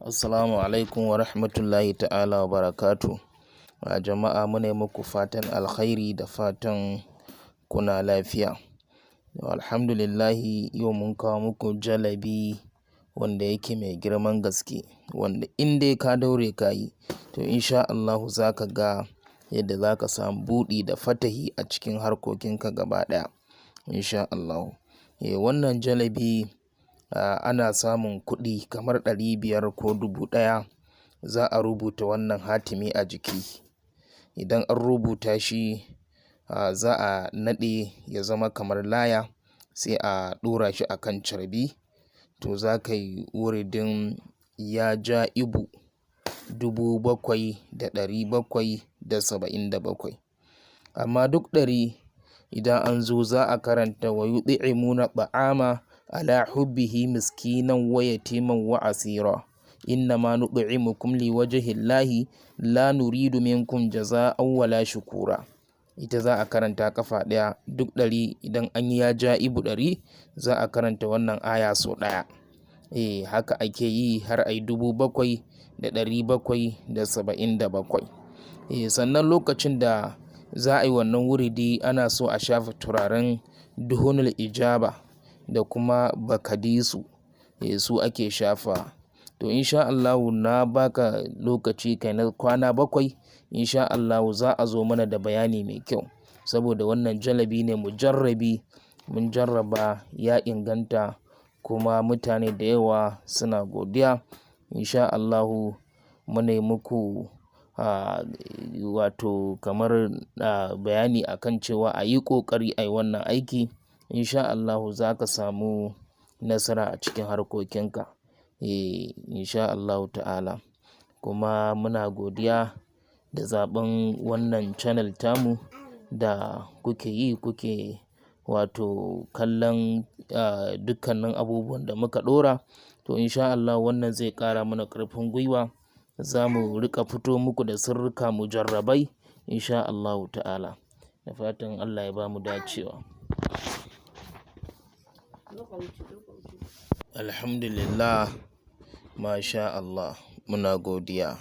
Assalamu alaikum wa rahmatullahi ta'ala wa barakatu. Jama'a muna muku fatan alkhairi da fatan kuna lafiya. Alhamdulillahi yau mun kawo muku jalabi wanda yake mai girman gaske, wanda in dai ka daure ka yi to insha Allahu za ka ga yadda za ka samu buɗi da fatahi a cikin harkokinka gaba ɗaya insha Allahu. Wannan jalabi ana samun kuɗi kamar 500 ko 1000. Za a rubuta wannan hatimi a jiki. Idan an rubuta shi za a naɗe ya zama kamar laya, sai a ɗora shi a kan carbi. To za ka yi wuridin ya ja'ibu 7777. Amma duk 100 idan an zo za a karanta wa yud'imuna ta'ama ala hubbihi miskinan wa yatiman wa asira innama nud'imukum liwajhillahi la nuridu minkum jazaa'an wala shukura. Ita za a karanta kafa ɗaya duk 100. Idan an yi ya ja'ibu 100 za a karanta wannan aya sau ɗaya. Haka ake yi har ai 7777. Sannan lokacin da za a yi wannan wuridi ana so a shafa turaren duhunul ijaba da kuma bakadisu, su ake shafa. To insha Allahu na baka lokaci kai na kwana 7 insha Allahu za a zo mana da bayani mai kyau, saboda wannan jalabi ne mujarrabi, mun jarraba ya inganta kuma mutane da yawa suna godiya insha Allahu. Muna yi muku wato kamar bayani akan cewa a yi ƙoƙari a yi wannan aiki insha Allahu za ka samu nasara a cikin harkokinka insha Allahu ta'ala. Kuma muna godiya da zaɓen wannan channel tamu da kuke yi, kuke wato kallon dukkanin abubuwan da muka ɗora. To insha Allahu wannan zai ƙara mana ƙarfin gwiwa, za mu riƙa fito muku da sirrika mujarrabai insha Allahu ta'ala. Da fatan Allah ya ba mu dacewa. Alhamdulillah, masha Allah, muna godiya.